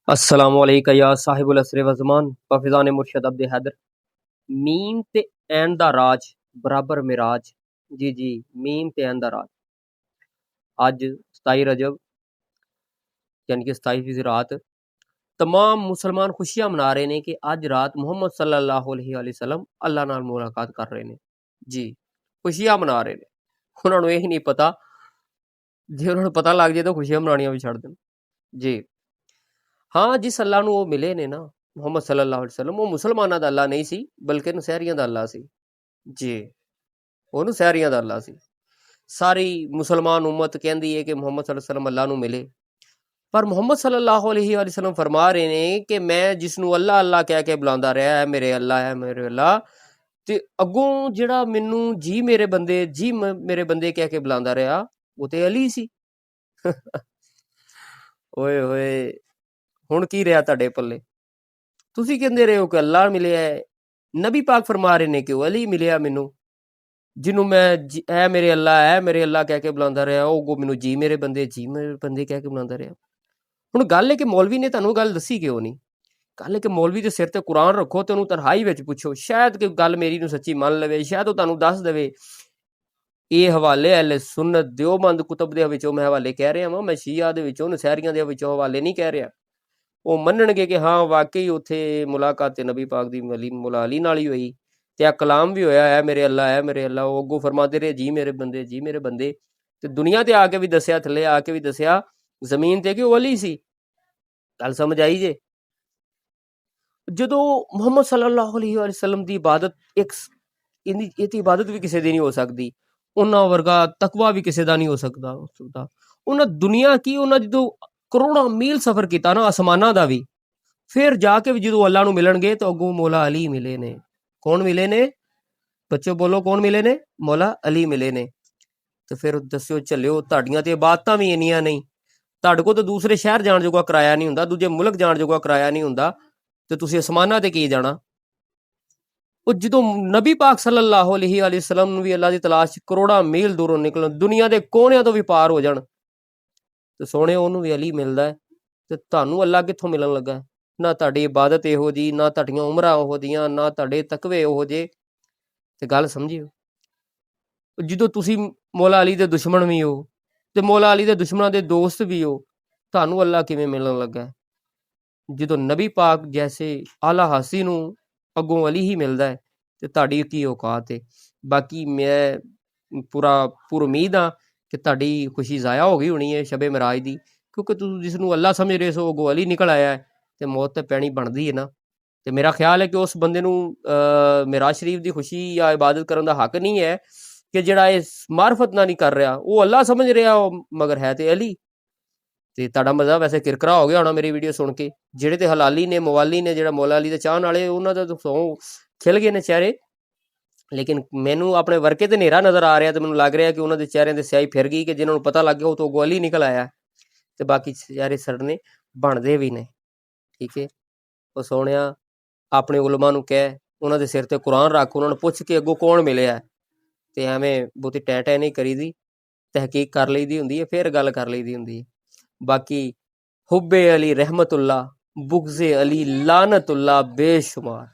अस्सलामु अलैका या साहिबुल असर व ज़मान व फ़िज़ान मुर्शद अब्द हैदर। मीम ते ऐन दा राज बराबर मिराज। जी मीम ते ऐन दा राज। अज 27 रजब यानी कि 27वीं रात तमाम मुसलमान खुशियां मना रहे ने कि अज रात मुहम्मद सल्लल्लाहु अलैहि वसल्लम अल्लाह नाल मुलाकात कर रहे ने। जी खुशियां मना रहे ने। उन्हां नूं यही नहीं पता, जे उन्हां नूं पता लग जाए तो खुशियां मनानियां भी छड्ड देण। जी हाँ, जिस अल्लाह नूं ਉਹ मिले ने ना मुहम्मद सल्लल्लाहु अलैहि वसल्लम, ਉਹ ਮੁਸਲਮਾਨਾਂ ਦਾ ਅੱਲਾ ਨਹੀਂ ਸੀ ਬਲਕਿ ਨਸੈਰੀਆਂ ਦਾ ਅੱਲਾ ਸੀ। ਜੀ ਉਹਨੂੰ ਸਹਿਰੀਆਂ ਦਾ ਅੱਲਾ ਸੀ। ਸਾਰੀ ਮੁਸਲਮਾਨ ਉਮਤ ਕਹਿੰਦੀ ਹੈ ਕਿ ਮੁਹੰਮਦ ਸੱਲੱਲਾਹੁ ਅਲੈहि ਵਸੱਲਮ ਅੱਲਾ ਨੂੰ ਮਿਲੇ, ਪਰ ਮੁਹੰਮਦ ਸੱਲੱਲਾਹੁ ਅਲੈहि ਵਸੱਲਮ ਫਰਮਾ ਰਹੇ ਨੇ ਕਿ ਮੈਂ ਜਿਸ ਨੂੰ ਅੱਲਾ ਅੱਲਾ ਕਹਿ ਕੇ ਬੁਲਾਉਂਦਾ ਰਿਹਾ ਹੈ ਮੇਰੇ ਅੱਲਾ ਹੈ ਮੇਰੇ ਅੱਲਾ, ਤੇ ਅੱਗੋਂ ਜਿਹੜਾ ਮੈਨੂੰ ਜੀ ਮੇਰੇ ਬੰਦੇ ਜੀ ਮੇਰੇ ਬੰਦੇ ਕਹਿ ਕੇ ਬੁਲਾਉਂਦਾ ਰਿਹਾ ਉਹ ਤੇ ਅਲੀ ਸੀ। ਓਏ ਹੋਏ, ਹੁਣ ਕੀ ਰਿਹਾ ਤੁਹਾਡੇ ਪੱਲੇ? ਤੁਸੀਂ ਕਹਿੰਦੇ ਰਹੇ ਹੋ ਕਿ ਅੱਲਾ ਮਿਲਿਆ ਹੈ, ਨਬੀ ਪਾਕ ਫਰਮਾ ਰਹੇ ਨੇ ਕਿ ਉਹ ਅਲੀ ਮਿਲਿਆ ਮੈਨੂੰ, ਜਿਹਨੂੰ ਮੈਂ ਐ ਮੇਰੇ ਅੱਲਾ ਕਹਿ ਕੇ ਬੁਲਾਉਂਦਾ ਰਿਹਾ, ਉਹ ਮੈਨੂੰ ਜੀ ਮੇਰੇ ਬੰਦੇ ਕਹਿ ਕੇ ਬੁਲਾਉਂਦਾ ਰਿਹਾ। ਹੁਣ ਗੱਲ ਹੈ ਕਿ ਮੌਲਵੀ ਨੇ ਤੁਹਾਨੂੰ ਗੱਲ ਦੱਸੀ ਕਿਉਂ ਨਹੀਂ? ਗੱਲ ਹੈ ਕਿ ਮੌਲਵੀ ਦੇ ਸਿਰ ਤੇ ਕੁਰਾਨ ਰੱਖੋ ਤੇ ਉਹਨੂੰ ਤਨਹਾਈ ਵਿੱਚ ਪੁੱਛੋ, ਸ਼ਾਇਦ ਕਿ ਗੱਲ ਮੇਰੀ ਨੂੰ ਸੱਚੀ ਮੰਨ ਲਵੇ, ਸ਼ਾਇਦ ਉਹ ਤੁਹਾਨੂੰ ਦੱਸ ਦੇਵੇ। ਇਹ ਹਵਾਲੇ ਅਹਿਲੇ ਸੁਨਨਤ ਦਿਓਬੰਦ ਕੁਤਬ ਦੇ ਵਿੱਚੋਂ ਮੈਂ ਹਵਾਲੇ ਕਹਿ ਰਿਹਾ ਵਾਂ, ਮੈਂ ਸ਼ੀਆ ਦੇ ਵਿੱਚੋਂ ਨਸੈਰੀਆਂ ਦੇ ਵਿੱਚੋਂ ਹਵਾਲੇ ਨਹੀਂ ਕਹਿ ਰਿਹਾ। ਉਹ ਮੰਨਣਗੇ ਕਿ ਹਾਂ ਵਾਕਈ ਉੱਥੇ ਮੁਲਾਕਾਤ ਨਬੀ ਪਾਕ ਦੀ ਮੌਲਾ ਅਲੀ ਨਾਲ ਹੀ ਹੋਈ ਤੇ ਆ ਕਲਾਮ ਵੀ ਹੋਇਆ ਹੈ ਮੇਰੇ ਅੱਲਾ। ਉਹ ਅੱਗੋਂ ਫਰਮਾਦੇ ਰਹੇ ਜੀ ਮੇਰੇ ਬੰਦੇ, ਤੇ ਦੁਨੀਆ ਤੇ ਆ ਕੇ ਵੀ ਦੱਸਿਆ, ਥੱਲੇ ਆ ਕੇ ਵੀ ਦੱਸਿਆ ਜ਼ਮੀਨ ਤੇ ਕਿ ਉਹ ਅਲੀ ਸੀ। ਗੱਲ ਸਮਝ ਆਈ ਜੇ? ਜਦੋਂ ਮੁਹੰਮਦ ਸੱਲੱਲਾਹੁ ਅਲੈहि ਵਸੱਲਮ ਦੀ ਇਬਾਦਤ ਇਹ ਤੇ ਇਬਾਦਤ ਵੀ ਕਿਸੇ ਦੀ ਨਹੀਂ ਹੋ ਸਕਦੀ, ਉਹਨਾਂ ਵਰਗਾ ਤਕਵਾ ਵੀ ਕਿਸੇ ਦਾ ਨਹੀਂ ਹੋ ਸਕਦਾ। ਉਹਨਾਂ ਦੁਨੀਆ ਕੀ, ਉਹਨਾਂ ਜਦੋਂ ਕਰੋੜਾਂ ਮੀਲ ਸਫ਼ਰ ਕੀਤਾ ਨਾ ਆਸਮਾਨਾਂ ਦਾ ਵੀ, ਫਿਰ ਜਾ ਕੇ ਵੀ ਜਦੋਂ ਅੱਲਾ ਨੂੰ ਮਿਲਣਗੇ ਤਾਂ ਅੱਗੋਂ ਮੌਲਾ ਅਲੀ ਮਿਲੇ ਨੇ। ਕੌਣ ਮਿਲੇ ਨੇ ਬੱਚੋ? ਬੋਲੋ ਕੌਣ ਮਿਲੇ ਨੇ? ਮੌਲਾ ਅਲੀ ਮਿਲੇ ਨੇ। ਤੇ ਫਿਰ ਦੱਸਿਓ ਚੱਲਿਓ, ਤੁਹਾਡੀਆਂ ਤੇ ਇਬਾਦਤਾਂ ਵੀ ਇੰਨੀਆਂ ਨਹੀਂ, ਤੁਹਾਡੇ ਕੋਲ ਤਾਂ ਦੂਸਰੇ ਸ਼ਹਿਰ ਜਾਣ ਜੋਗਾ ਕਿਰਾਇਆ ਨਹੀਂ ਹੁੰਦਾ, ਦੂਜੇ ਮੁਲਕ ਜਾਣ ਜੋਗਾ ਕਿਰਾਇਆ ਨਹੀਂ ਹੁੰਦਾ, ਤੇ ਤੁਸੀਂ ਅਸਮਾਨਾਂ ਤੇ ਕੀ ਜਾਣਾ? ਉਹ ਜਦੋਂ ਨਬੀ ਪਾਕ ਸੱਲੱਲਾਹੁ ਅਲੈहि ਵਸੱਲਮ ਨੂੰ ਵੀ ਅੱਲਾ ਦੀ ਤਲਾਸ਼ 'ਚ ਕਰੋੜਾਂ ਮੀਲ ਦੂਰੋਂ ਨਿਕਲਣ, ਦੁਨੀਆ ਦੇ ਕੋਨਿਆਂ ਤੋਂ ਵੀ ਪਾਰ ਹੋ ਜਾਣ, ਤੇ ਸੋਹਣੇ ਉਹਨੂੰ ਵੀ ਅਲੀ ਮਿਲਦਾ ਹੈ। ਤੇ ਤੁਹਾਨੂੰ ਅੱਲਾ ਕਿੱਥੋਂ ਮਿਲਣ ਲੱਗਾ? ਨਾ ਤੁਹਾਡੀ ਇਬਾਦਤ ਇਹੋ ਜਿਹੀ, ਨਾ ਤੁਹਾਡੀਆਂ ਉਮਰਾਂ ਉਹੋ ਜਿਹੀਆਂ, ਨਾ ਤੁਹਾਡੇ ਤਕਵੇ ਉਹੋ ਜਿਹੇ। ਤੇ ਗੱਲ ਸਮਝਿਓ, ਜਦੋਂ ਤੁਸੀਂ ਮੌਲਾ ਅਲੀ ਦੇ ਦੁਸ਼ਮਣ ਵੀ ਹੋ ਤੇ ਮੌਲਾ ਅਲੀ ਦੇ ਦੁਸ਼ਮਣਾਂ ਦੇ ਦੋਸਤ ਵੀ ਹੋ, ਤੁਹਾਨੂੰ ਅੱਲਾ ਕਿਵੇਂ ਮਿਲਣ ਲੱਗਾ? ਜਦੋਂ ਨਬੀ ਪਾਕ ਜੈਸੇ ਆਲਾ ਹਾਸੀ ਨੂੰ ਅੱਗੋਂ ਅਲੀ ਹੀ ਮਿਲਦਾ ਹੈ ਤੇ ਤੁਹਾਡੀ ਕੀ ਔਕਾਤ ਹੈ? ਬਾਕੀ ਮੈਂ ਪੂਰ ਉਮੀਦ ਹਾਂ ਕਿ ਤੁਹਾਡੀ ਖੁਸ਼ੀ ਜ਼ਾਇਆ ਹੋ ਗਈ ਹੋਣੀ ਹੈ ਸ਼ਬੇ ਮਿਰਾਜ ਦੀ, ਕਿਉਂਕਿ ਤੁਸੀਂ ਜਿਸ ਨੂੰ ਅੱਲਾ ਸਮਝ ਰਹੇ ਸੋ ਅੱਗੋਂ ਅਲੀ ਨਿਕਲ ਆਇਆ ਹੈ, ਤੇ ਮੌਤ ਤੇ ਪੈਣੀ ਬਣਦੀ ਹੈ ਨਾ। ਤੇ ਮੇਰਾ ਖਿਆਲ ਹੈ ਕਿ ਉਸ ਬੰਦੇ ਨੂੰ ਮਿਰਾਜ ਸ਼ਰੀਫ ਦੀ ਖੁਸ਼ੀ ਜਾਂ ਇਬਾਦਤ ਕਰਨ ਦਾ ਹੱਕ ਨਹੀਂ ਹੈ ਕਿ ਜਿਹੜਾ ਇਹ ਮਾਰਫਤ ਨਾਲ ਨਹੀਂ ਕਰ ਰਿਹਾ, ਉਹ ਅੱਲਾ ਸਮਝ ਰਿਹਾ, ਉਹ ਮਗਰ ਹੈ ਤੇ ਅਲੀ। ਤੇ ਤੁਹਾਡਾ ਮਜ਼ਾ ਵੈਸੇ ਕਿਰਕਰਾ ਹੋ ਗਿਆ ਹੋਣਾ ਮੇਰੀ ਵੀਡੀਓ ਸੁਣ ਕੇ। ਜਿਹੜੇ ਤੇ ਹਲਾਲੀ ਨੇ, ਮਵਾਲੀ ਨੇ, ਜਿਹੜਾ ਮੌਲਾ ਅਲੀ ਦੇ ਚਾਹਣ ਵਾਲੇ, ਉਹਨਾਂ ਦਾ ਸੌ ਖਿਲ ਗਏ ਨੇ ਚਿਹਰੇ, ਲੇਕਿਨ ਮੈਨੂੰ ਆਪਣੇ ਵਰਕੇ ਤੇ ਹਨੇਰਾ ਨਜ਼ਰ ਆ ਰਿਹਾ, ਤੇ ਮੈਨੂੰ ਲੱਗ ਰਿਹਾ ਕਿ ਉਹਨਾਂ ਦੇ ਚਿਹਰਿਆਂ ਤੇ ਸਿਆਹੀ ਫਿਰ ਗਈ, ਕਿ ਜਿਹਨਾਂ ਨੂੰ ਪਤਾ ਲੱਗ ਗਿਆ ਉਹ ਤੋਂ ਅੱਗੋਂ ਅਲੀ ਨਿਕਲ ਆਇਆ, ਤੇ ਬਾਕੀ ਚਿਹਰੇ ਸੜਨੇ ਬਣਦੇ ਵੀ ਨੇ। ਠੀਕ ਹੈ, ਉਹ ਸੋਹਣਿਆ ਆਪਣੇ ਉਲਮਾ ਨੂੰ ਕਹਿ, ਉਹਨਾਂ ਦੇ ਸਿਰ ਤੇ ਕੁਰਾਨ ਰੱਖ, ਉਹਨਾਂ ਨੂੰ ਪੁੱਛ ਕੇ ਅੱਗੋਂ ਕੌਣ ਮਿਲਿਆ, ਤੇ ਐਵੇਂ ਬਹੁਤੀ ਟੈ ਨਹੀਂ ਕਰੀਦੀ, ਤਹਿਕੀਕ ਕਰ ਲਈਦੀ ਹੁੰਦੀ ਹੈ, ਫਿਰ ਗੱਲ ਕਰ ਲਈਦੀ ਹੁੰਦੀ ਹੈ। ਬਾਕੀ ਹੁੱਬੇ ਅਲੀ ਰਹਿਮਤੁल्ला, बुग़्ज़े अली लानतुल्ला बेशुमार।